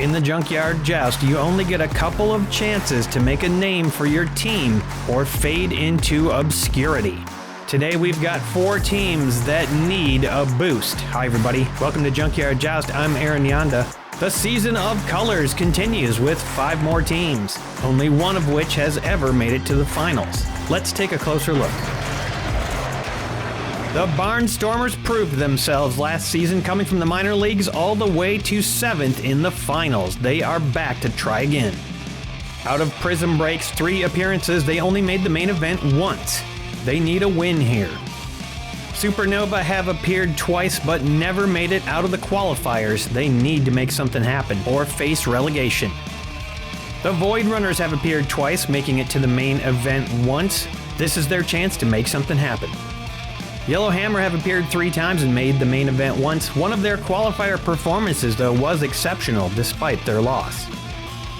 In the Junkyard Joust, you only get a couple of chances to make a name for your team or fade into obscurity. Today we've got 4 teams that need a boost. Hi everybody, welcome to Junkyard Joust. I'm Aaron Yonda. The season of colors continues with 5 more teams, only one of which has ever made it to the finals. Let's take a closer look. The Barnstormers proved themselves last season, coming from the minor leagues all the way to 7th in the finals. They are back to try again. Out of Prism Break's 3 appearances, they only made the main event once. They need a win here. Supernova have appeared twice but never made it out of the qualifiers. They need to make something happen or face relegation. The Void Runners have appeared twice, making it to the main event once. This is their chance to make something happen. Yellowhammer have appeared 3 times and made the main event once. One of their qualifier performances, though, was exceptional despite their loss.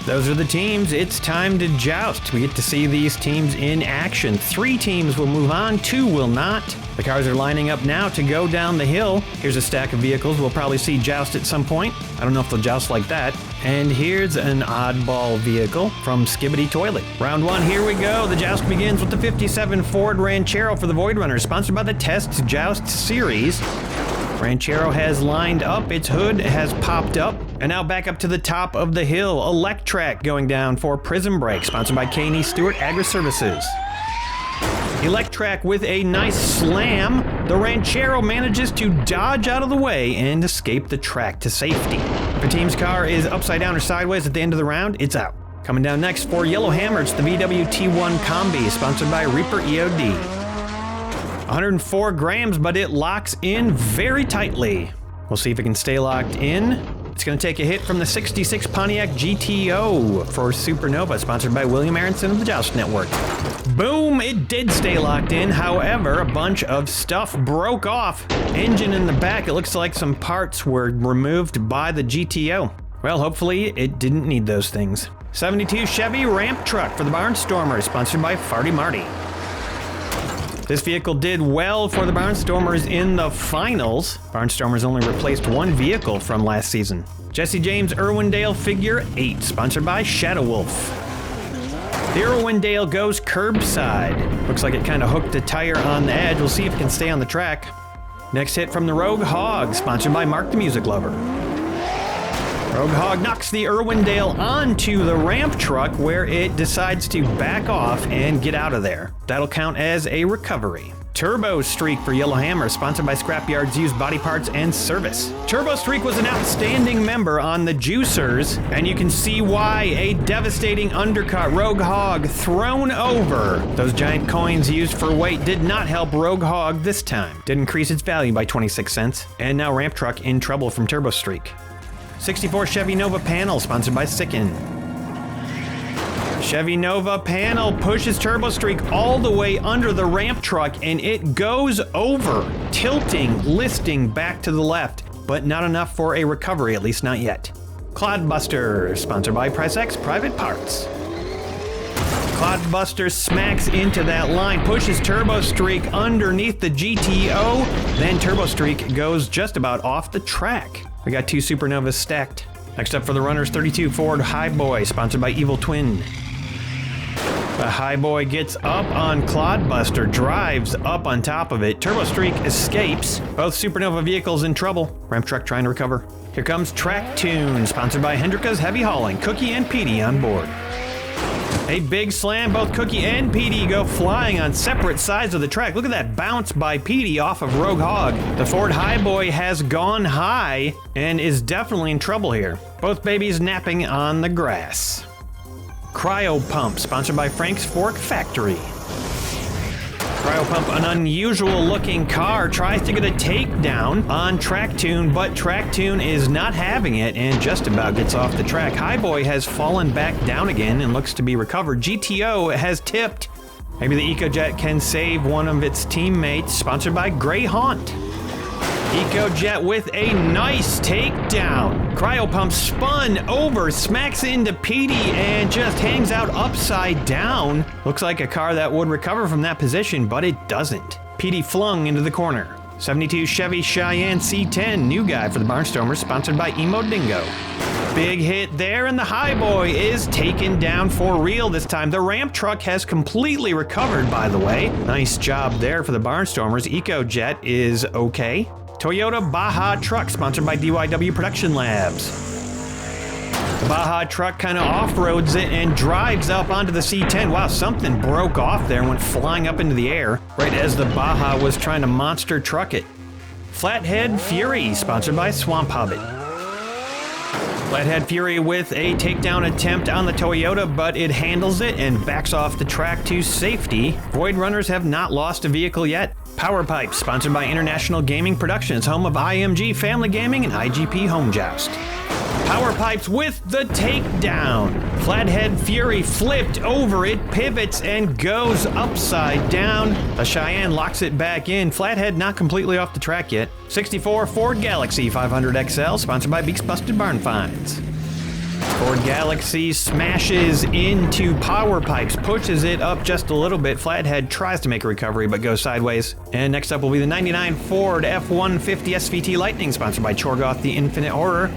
Those are the teams. It's time to joust. We get to see these teams in action. 3 teams will move on, 2 will not. The cars are lining up now to go down the hill. Here's a stack of vehicles we'll probably see joust at some point. I don't know if they'll joust like that. And here's an oddball vehicle from Skibbity Toilet. Round 1, here we go. The joust begins with the 57 Ford Ranchero for the Void Runners, sponsored by the Test Joust Series. Ranchero has lined up, its hood has popped up, and now back up to the top of the hill. Electrac going down for Prism Break, sponsored by K&E Stewart Agri-Services. Electrac with a nice slam. The Ranchero manages to dodge out of the way and escape the track to safety. If your team's car is upside down or sideways at the end of the round, it's out. Coming down next for Yellowhammer, it's the VW T1 Combi, sponsored by Reaper EOD. 104 grams, but it locks in very tightly. We'll see if it can stay locked in. It's going to take a hit from the 66 Pontiac GTO for Supernova, sponsored by William Aronson of the Joust Network. Boom! It did stay locked in. However, a bunch of stuff broke off. Engine in the back. It looks like some parts were removed by the GTO. Well, hopefully it didn't need those things. 72 Chevy Ramp Truck for the Barnstormers, sponsored by Farty Marty. This vehicle did well for the Barnstormers in the finals. Barnstormers only replaced 1 vehicle from last season. Jesse James Irwindale Figure 8, sponsored by Shadow Wolf. The Irwindale goes curbside. Looks like it kind of hooked a tire on the edge. We'll see if it can stay on the track. Next hit from the Rogue Hog, sponsored by Mark the Music Lover. Rogue Hog knocks the Irwindale onto the ramp truck where it decides to back off and get out of there. That'll count as a recovery. Turbo Streak for Yellowhammer, sponsored by Scrapyard's Used Body Parts and Service. Turbo Streak was an outstanding member on the Juicers, and you can see why. A devastating undercut. Rogue Hog thrown over. Those giant coins used for weight did not help Rogue Hog this time. Did increase its value by 26 cents. And now Ramp Truck in trouble from Turbo Streak. 64 Chevy Nova Panel, sponsored by Sicken. Chevy Nova Panel pushes Turbo Streak all the way under the ramp truck, and it goes over, tilting, listing back to the left, but not enough for a recovery, at least not yet. Clodbuster, sponsored by PriceX Private Parts. Clodbuster smacks into that line, pushes Turbo Streak underneath the GTO, then Turbo Streak goes just about off the track. We got 2 Supernovas stacked. Next up for the runners, 32 Ford Highboy, sponsored by Evil Twin. The Highboy gets up on Clodbuster, drives up on top of it. Turbo Streak escapes. Both Supernova vehicles in trouble. Ramp Truck trying to recover. Here comes Track Tune, sponsored by Hendrika's Heavy Hauling. Cookie and Petey on board. A big slam, both Cookie and Petey go flying on separate sides of the track. Look at that bounce by Petey off of Rogue Hog. The Ford Highboy has gone high and is definitely in trouble here. Both babies napping on the grass. Cryo Pump, sponsored by Frank's Fork Factory. Cryo Pump, an unusual looking car, tries to get a takedown on Track Tune, but Track Tune is not having it and just about gets off the track. Highboy has fallen back down again and looks to be recovered. GTO has tipped. Maybe the EcoJet can save one of its teammates, sponsored by Grey Haunt. EcoJet with a nice takedown. Cryopump spun over, smacks into Petey, and just hangs out upside down. Looks like a car that would recover from that position, but it doesn't. Petey flung into the corner. 72 Chevy Cheyenne C10, new guy for the Barnstormers, sponsored by Emo Dingo. Big hit there, and the Highboy is taken down for real this time. The ramp truck has completely recovered, by the way. Nice job there for the Barnstormers. EcoJet is okay. Toyota Baja truck, sponsored by DYW Production Labs. The Baja truck kind of off-roads it and drives up onto the C10. Wow, something broke off there and went flying up into the air right as the Baja was trying to monster truck it. Flathead Fury, sponsored by Swamp Hobbit. Flathead Fury with a takedown attempt on the Toyota, but it handles it and backs off the track to safety. Void Runners have not lost a vehicle yet. Power Pipes, sponsored by International Gaming Productions, home of IMG Family Gaming and IGP Home Joust. Power Pipes with the takedown. Flathead Fury flipped over it, pivots, and goes upside down. The Cheyenne locks it back in. Flathead not completely off the track yet. 64 Ford Galaxy 500 XL, sponsored by Beaks Busted Barn Finds. Ford Galaxy smashes into Power Pipes, pushes it up just a little bit. Flathead tries to make a recovery, but goes sideways. And next up will be the 99 Ford F-150 SVT Lightning, sponsored by Chorgoth the Infinite Horror.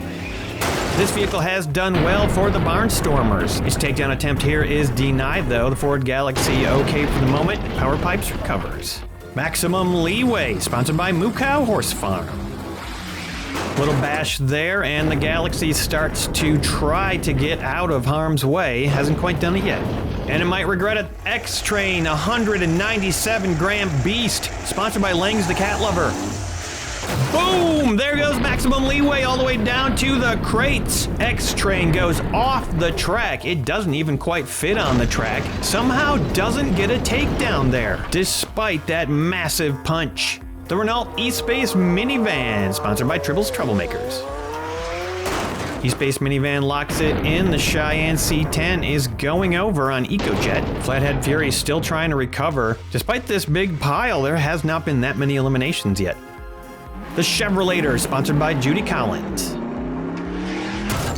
This vehicle has done well for the Barnstormers. Its takedown attempt here is denied, though. The Ford Galaxy okay for the moment. Power Pipes recovers. Maximum Leeway, sponsored by Moo Cow Horse Farm. Little bash there, and the Galaxy starts to try to get out of harm's way. Hasn't quite done it yet. And it might regret it. X-Train 197 gram beast, sponsored by Langs the Cat Lover. Boom! There goes Maximum Leeway all the way down to the crates. X-Train goes off the track. It doesn't even quite fit on the track. Somehow doesn't get a takedown there, despite that massive punch. The Renault E-Space Minivan, sponsored by Tribble's Troublemakers. E-Space Minivan locks it in. The Cheyenne C10 is going over on EcoJet. Flathead Fury still trying to recover. Despite this big pile, there has not been that many eliminations yet. The Chevrolator, sponsored by Judy Collins.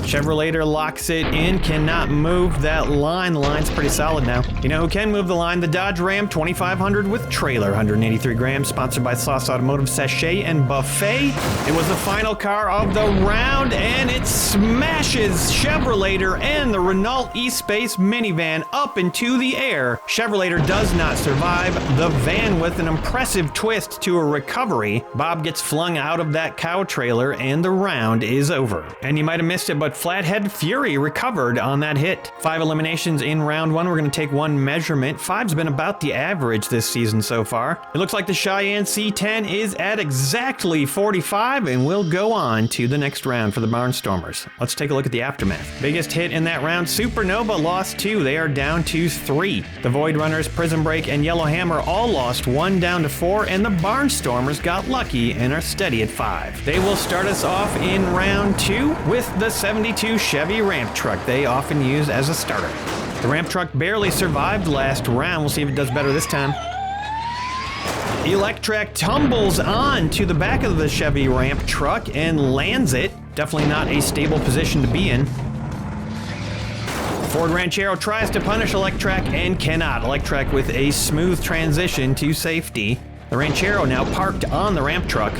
Chevrolator locks it in, cannot move that line. The line's pretty solid now. You know who can move the line? The Dodge Ram 2500 with trailer, 183 grams, sponsored by Sauce Automotive Sachet and Buffet. It was the final car of the round, and it smashes Chevrolator and the Renault E-Space minivan up into the air. Chevrolator does not survive. The van with an impressive twist to a recovery. Bob gets flung out of that cow trailer, and the round is over. And you might have missed it, but Flathead Fury recovered on that hit. 5 eliminations in round 1. We're going to take 1 measurement. 5's been about the average this season so far. It looks like the Cheyenne C10 is at exactly 45 and will go on to the next round for the Barnstormers. Let's take a look at the aftermath. Biggest hit in that round, Supernova lost 2. They are down to 3. The Void Runners, Prison Break, and Yellowhammer all lost 1 down to 4, and the Barnstormers got lucky and are steady at 5. They will start us off in round 2 with the 72 Chevy ramp truck they often use as a starter. The ramp truck barely survived last round. We'll see if it does better this time. Electrac tumbles on to the back of the Chevy ramp truck and lands it. Definitely not a stable position to be in. Ford Ranchero tries to punish Electrac and cannot. Electrac with a smooth transition to safety. The Ranchero now parked on the ramp truck,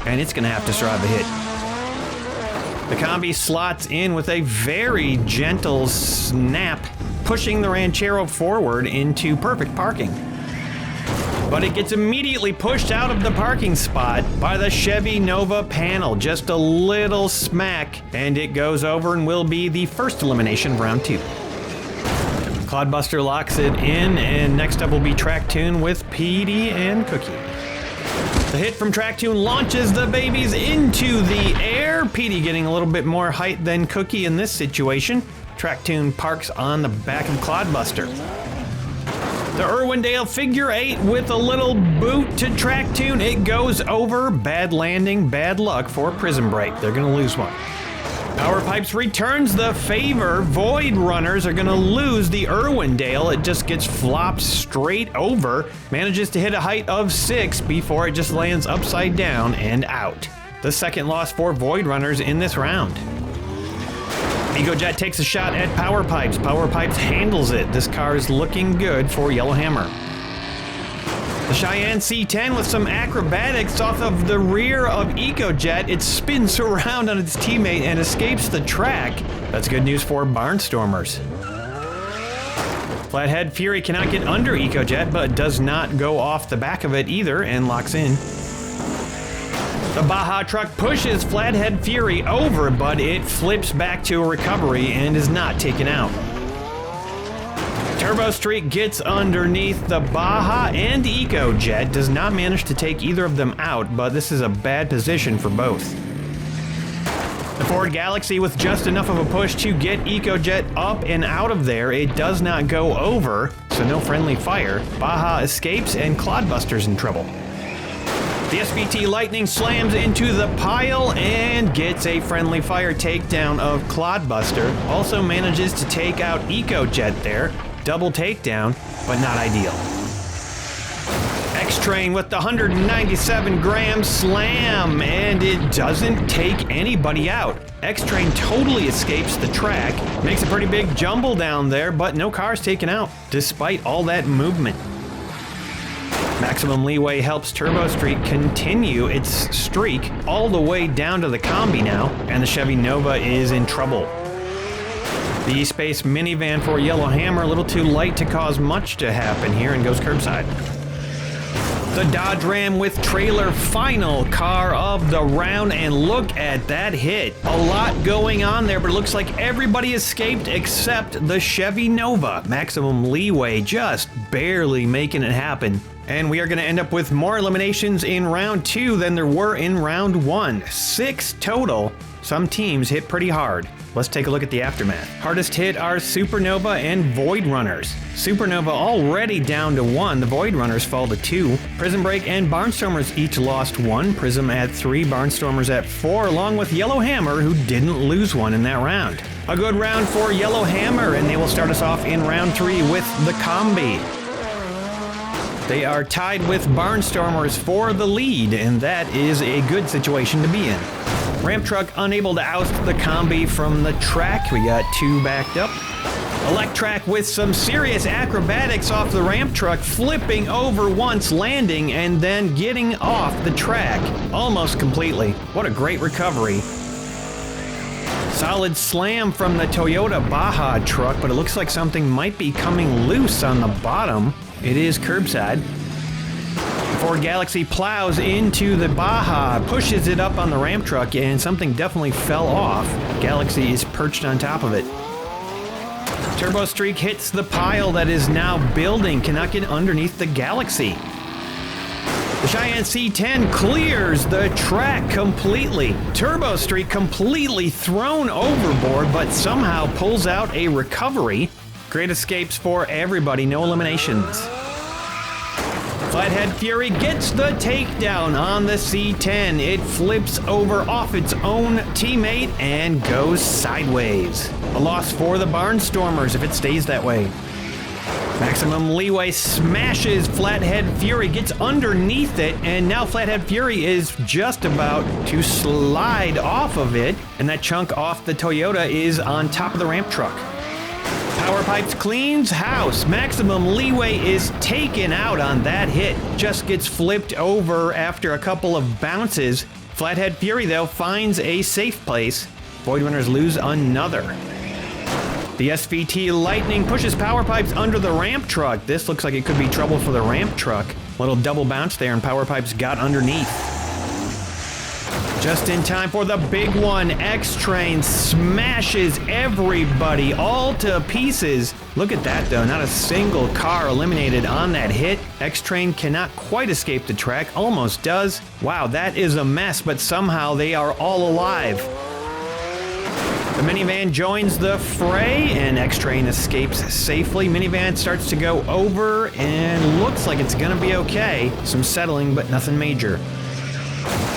and it's going to have to survive the hit. The Combi slots in with a very gentle snap, pushing the Ranchero forward into perfect parking. But it gets immediately pushed out of the parking spot by the Chevy Nova panel. Just a little smack, and it goes over and will be the first elimination of round 2. Clodbuster locks it in, and next up will be Track Tune with Petey and Cookie. The hit from Track Tune launches the babies into the air. Petey getting a little bit more height than Cookie in this situation. Track Tune parks on the back of Clodbuster. The Irwindale Figure 8 with a little boot to Track Tune. It goes over. Bad landing, bad luck for Prison Break. They're going to lose one. Power Pipes returns the favor. Void Runners are going to lose the Irwindale. It just gets flopped straight over. Manages to hit a height of 6 before it just lands upside down and out. The second loss for Void Runners in this round. EcoJet takes a shot at Power Pipes. Power Pipes handles it. This car is looking good for Yellowhammer. The Cheyenne C10 with some acrobatics off of the rear of EcoJet. It spins around on its teammate and escapes the track. That's good news for Barnstormers. Flathead Fury cannot get under EcoJet, but does not go off the back of it either and locks in. The Baja truck pushes Flathead Fury over, but it flips back to a recovery and is not taken out. Turbo Streak gets underneath the Baja and EcoJet, does not manage to take either of them out, but this is a bad position for both. The Ford Galaxy with just enough of a push to get EcoJet up and out of there. It does not go over, so no friendly fire. Baja escapes and Clodbuster's in trouble. The SVT Lightning slams into the pile and gets a friendly fire takedown of Clodbuster. Also manages to take out EcoJet there. Double takedown, but not ideal. X-Train with the 197 gram slam, and it doesn't take anybody out. X-Train totally escapes the track, makes a pretty big jumble down there, but no cars taken out, despite all that movement. Maximum Leeway helps Turbo Streak continue its streak all the way down to the combi now, and the Chevy Nova is in trouble. The E-Space minivan for Yellow Hammer, a little too light to cause much to happen here, and goes curbside. The Dodge Ram with trailer, final car of the round, and look at that hit. A lot going on there, but it looks like everybody escaped except the Chevy Nova. Maximum Leeway just barely making it happen. And we are going to end up with more eliminations in round 2 than there were in round 1. 6 total. Some teams hit pretty hard. Let's take a look at the aftermath. Hardest hit are Supernova and Void Runners. Supernova already down to 1, the Void Runners fall to 2. Prism Break and Barnstormers each lost 1. Prism at 3, Barnstormers at 4, along with Yellow Hammer, who didn't lose one in that round. A good round for Yellow Hammer, and they will start us off in round 3 with the Combi. They are tied with Barnstormers for the lead, and that is a good situation to be in. Ramp Truck unable to oust the Combi from the track. We got 2 backed up. Electrac with some serious acrobatics off the Ramp Truck, flipping over once, landing, and then getting off the track almost completely. What a great recovery. Solid slam from the Toyota Baja truck, but it looks like something might be coming loose on the bottom. It is curbside. Ford Galaxy plows into the Baja, pushes it up on the Ramp Truck, and something definitely fell off. Galaxy is perched on top of it. Turbo Streak hits the pile that is now building, cannot get underneath the Galaxy. The Cheyenne C10 clears the track completely. Turbo Streak completely thrown overboard, but somehow pulls out a recovery. Great escapes for everybody, no eliminations. Flathead Fury gets the takedown on the C10. It flips over off its own teammate and goes sideways. A loss for the Barnstormers if it stays that way. Maximum Leeway smashes Flathead Fury, gets underneath it, and now Flathead Fury is just about to slide off of it, and that chunk off the Toyota is on top of the Ramp Truck. Power Pipes cleans house. Maximum Leeway is taken out on that hit. Just gets flipped over after a couple of bounces. Flathead Fury, though, finds a safe place. Void Runners lose another. The SVT Lightning pushes Power Pipes under the Ramp Truck. This looks like it could be trouble for the Ramp Truck. Little double bounce there, and Power Pipes got underneath. Just in time for the big one. X-Train smashes everybody all to pieces. Look at that, though. Not a single car eliminated on that hit. X-Train cannot quite escape the track. Almost does. Wow, that is a mess, but somehow they are all alive. The minivan joins the fray, and X-Train escapes safely. Minivan starts to go over, and looks like it's going to be okay. Some settling, but nothing major.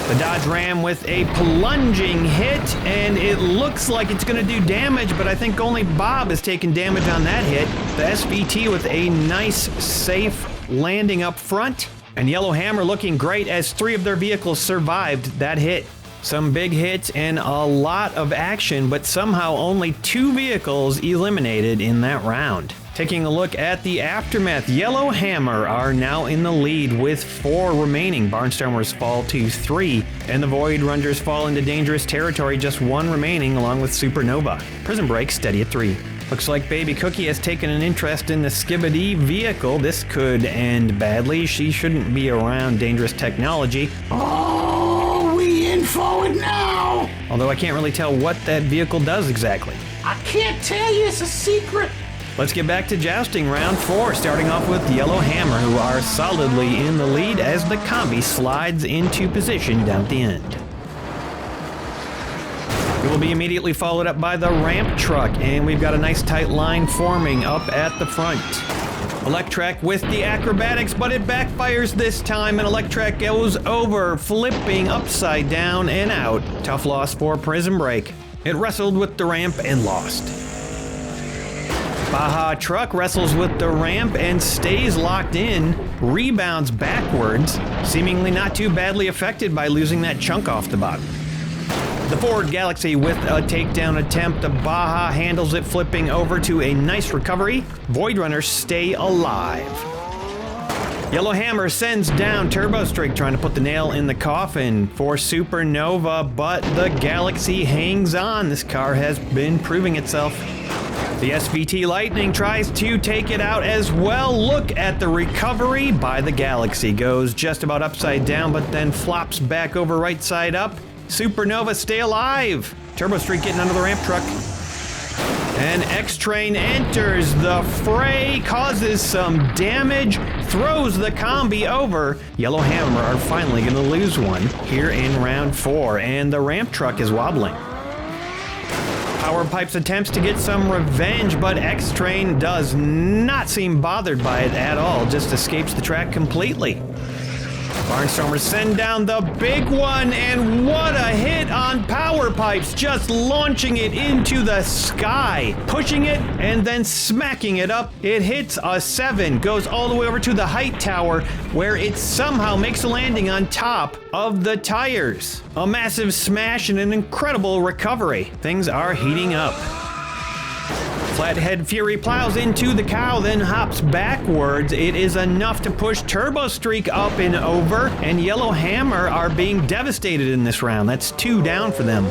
The Dodge Ram with a plunging hit, and it looks like it's going to do damage, but I think only Bob has taken damage on that hit. The SVT with a nice, safe landing up front, and Yellow Hammer looking great as 3 of their vehicles survived that hit. Some big hits and a lot of action, but somehow only 2 vehicles eliminated in that round. Taking a look at the aftermath, Yellow Hammer are now in the lead with 4 remaining. Barnstormers fall to 3, and the Void Runners fall into dangerous territory, just 1 remaining along with Supernova. Prison Break steady at 3. Looks like Baby Cookie has taken an interest in the Skibidi vehicle. This could end badly. She shouldn't be around dangerous technology. Oh, we in forward now! Although I can't really tell what that vehicle does exactly. I can't tell you, it's a secret. Let's get back to jousting round 4, starting off with Yellow Hammer, who are solidly in the lead as the combi slides into position down at the end. It will be immediately followed up by the ramp truck, and we've got a nice tight line forming up at the front. Electrac with the acrobatics, but it backfires this time, and Electrac goes over, flipping upside down and out. Tough loss for Prison Break. It wrestled with the ramp and lost. Baja Truck wrestles with the ramp and stays locked in, rebounds backwards, seemingly not too badly affected by losing that chunk off the bottom. The Ford Galaxy with a takedown attempt, the Baja handles it, flipping over to a nice recovery. Void Runners stay alive. Yellow Hammer sends down Turbo Streak, trying to put the nail in the coffin for Supernova, but the Galaxy hangs on. This car has been proving itself. The SVT Lightning tries to take it out as well. Look at the recovery by the Galaxy. Goes just about upside down, but then flops back over right side up. Supernova stay alive. Turbo Streak getting under the ramp truck. And X-Train enters the fray, causes some damage, throws the combi over. Yellow Hammer are finally going to lose one here in round 4, and the ramp truck is wobbling. Power Pipes attempts to get some revenge, but X-Train does not seem bothered by it at all, just escapes the track completely. Barnstormers send down the big one, and what a hit on Power Pipes, just launching it into the sky, pushing it and then smacking it up. It hits a 7, goes all the way over to the height tower, where it somehow makes a landing on top of the tires. A massive smash and an incredible recovery. Things are heating up. Flathead Fury plows into the cow, then hops backwards. It is enough to push Turbo Streak up and over, and Yellow Hammer are being devastated in this round. That's 2 down for them.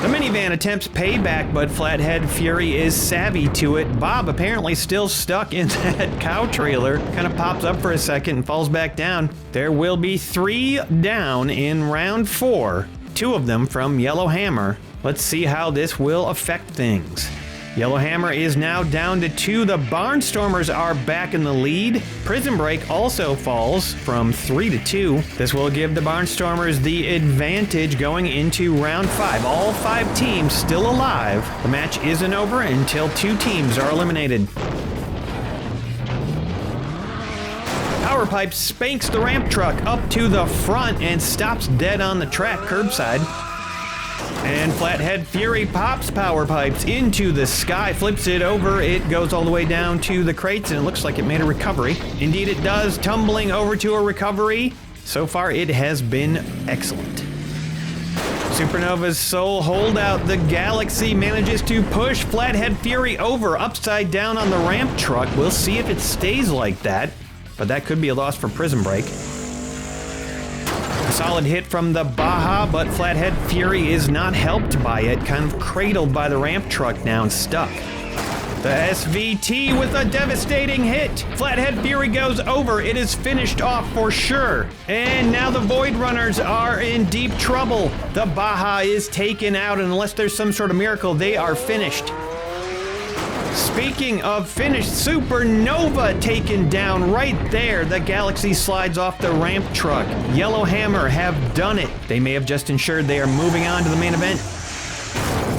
The minivan attempts payback, but Flathead Fury is savvy to it. Bob apparently still stuck in that cow trailer. Kind of pops up for a second and falls back down. There will be 3 down in round 4, 2 of them from Yellow Hammer. Let's see how this will affect things. Yellow Hammer is now down to 2. The Barnstormers are back in the lead. Prison Break also falls from 3 to 2. This will give the Barnstormers the advantage going into round 5. All 5 teams still alive. The match isn't over until 2 teams are eliminated. Power Pipe spanks the ramp truck up to the front and stops dead on the track curbside. And Flathead Fury pops Power Pipes into the sky, flips it over. It goes all the way down to the crates, and it looks like it made a recovery. Indeed it does, tumbling over to a recovery. So far it has been excellent. Supernova's sole holdout, the Galaxy, manages to push Flathead Fury over, upside down on the ramp truck. We'll see if it stays like that, but that could be a loss for Prison Break. A solid hit from the Baja, but Flathead Fury is not helped by it, kind of cradled by the ramp truck now and stuck. The SVT with a devastating hit. Flathead Fury goes over. It is finished off for sure. And now the Void Runners are in deep trouble. The Baja is taken out, and unless there's some sort of miracle, they are finished. Speaking of finished, Supernova taken down right there. The Galaxy slides off the ramp truck. Yellow Hammer have done it. They may have just ensured they are moving on to the main event.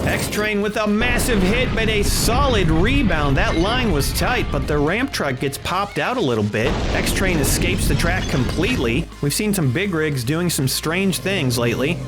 X-Train with a massive hit, but a solid rebound. That line was tight, but the ramp truck gets popped out a little bit. X-Train escapes the track completely. We've seen some big rigs doing some strange things lately.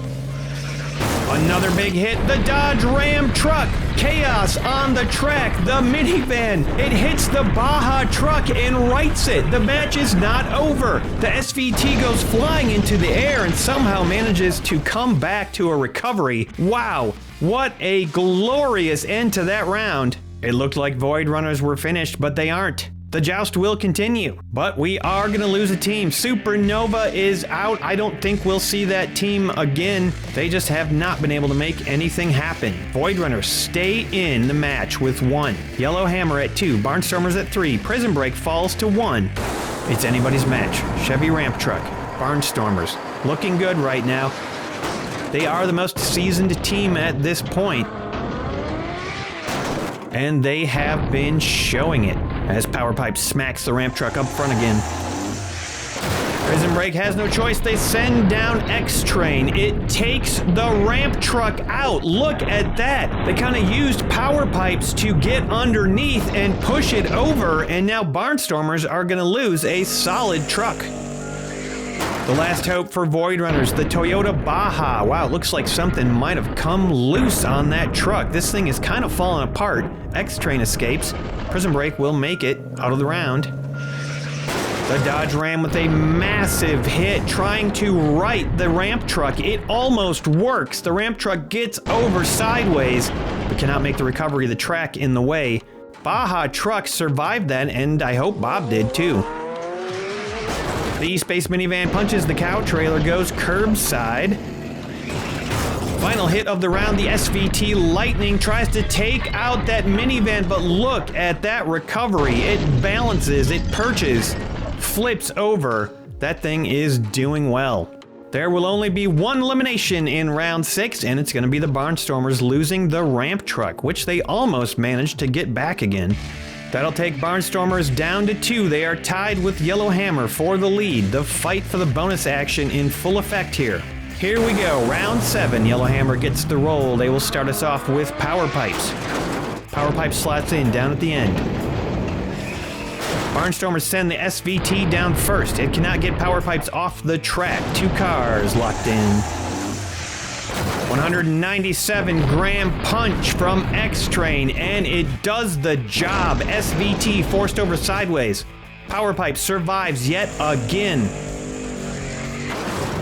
Another big hit, the Dodge Ram truck. Chaos on the track, the minivan. It hits the Baja truck and rights it. The match is not over. The SVT goes flying into the air and somehow manages to come back to a recovery. Wow, what a glorious end to that round. It looked like Void Runners were finished, but they aren't. The joust will continue, but we are going to lose a team. Supernova is out. I don't think we'll see that team again. They just have not been able to make anything happen. Void Runners stay in the match with 1. Yellow Hammer at 2. Barnstormers at 3. Prison Break falls to 1. It's anybody's match. Chevy Ramp Truck. Barnstormers. Looking good right now. They are the most seasoned team at this point. And they have been showing it as Power Pipe smacks the ramp truck up front again. Prison Break has no choice. They send down X-Train. It takes the ramp truck out. Look at that. They kind of used Power Pipes to get underneath and push it over, and now Barnstormers are going to lose a solid truck. The last hope for Void Runners, the Toyota Baja. Wow, it looks like something might have come loose on that truck. This thing is kind of falling apart. X-Train escapes. Prison Break will make it out of the round. The Dodge Ram with a massive hit, trying to right the ramp truck. It almost works. The ramp truck gets over sideways, but cannot make the recovery of the track in the way. Baja truck survived that, and I hope Bob did too. The E-Space minivan punches the cow trailer, goes curbside. Final hit of the round, the SVT Lightning tries to take out that minivan, but look at that recovery. It balances, it perches, flips over. That thing is doing well. There will only be one elimination in round 6, and it's going to be the Barnstormers losing the ramp truck, which they almost managed to get back again. That'll take Barnstormers down to 2. They are tied with Yellow Hammer for the lead. The fight for the bonus action in full effect here. Here we go, round 7. Yellow Hammer gets the roll. They will start us off with Power Pipes. Power Pipe slots in down at the end. Barnstormers send the SVT down first. It cannot get Power Pipes off the track. 2 cars locked in. 197 gram punch from X-Train, and it does the job. SVT forced over sideways. Power Pipe survives yet again.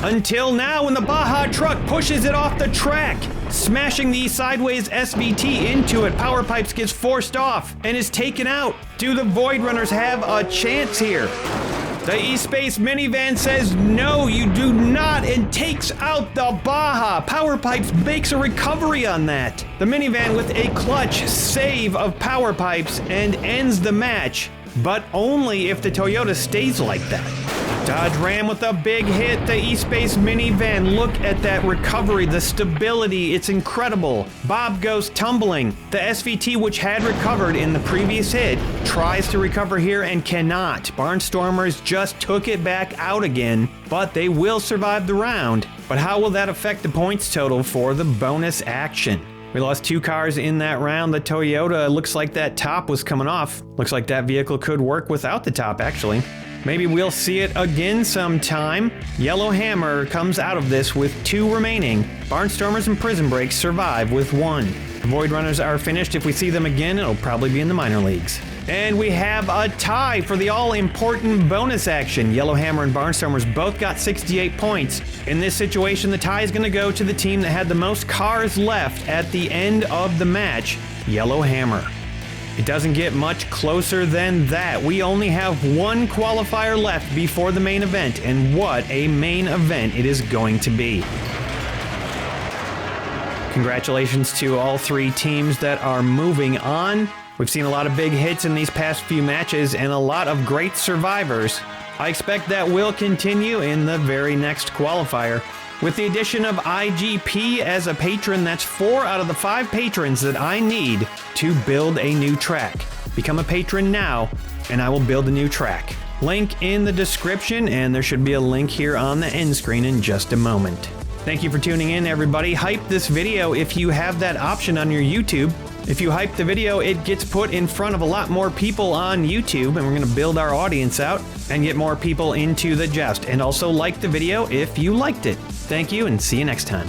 Until now, when the Baja truck pushes it off the track, smashing the sideways SVT into it. Power Pipes gets forced off and is taken out. Do the Void Runners have a chance here? The E-Space minivan says, no, you do not, and takes out the Baja. Power Pipes makes a recovery on that. The minivan with a clutch save of Power Pipes and ends the match, but only if the Toyota stays like that. Dodge Ram with a big hit. The E-Space minivan, look at that recovery, the stability, it's incredible. Bob goes tumbling. The SVT, which had recovered in the previous hit, tries to recover here and cannot. Barnstormers just took it back out again, but they will survive the round. But how will that affect the points total for the bonus action? We lost 2 cars in that round. The Toyota, looks like that top was coming off. Looks like that vehicle could work without the top, actually. Maybe we'll see it again sometime. Yellow Hammer comes out of this with 2 remaining. Barnstormers and Prison Break survive with 1. The Void Runners are finished. If we see them again, it'll probably be in the minor leagues. And we have a tie for the all-important bonus action. Yellow Hammer and Barnstormers both got 68 points. In this situation, the tie is going to go to the team that had the most cars left at the end of the match, Yellow Hammer. It doesn't get much closer than that. We only have 1 qualifier left before the main event, and what a main event it is going to be. Congratulations to all 3 teams that are moving on. We've seen a lot of big hits in these past few matches and a lot of great survivors. I expect that will continue in the very next qualifier. With the addition of IGP as a patron, that's 4 out of the 5 patrons that I need to build a new track. Become a patron now, and I will build a new track. Link in the description, and there should be a link here on the end screen in just a moment. Thank you for tuning in, everybody. Hype this video if you have that option on your YouTube. If you hype the video, it gets put in front of a lot more people on YouTube, and we're going to build our audience out and get more people into the joust. And also like the video if you liked it. Thank you, and see you next time.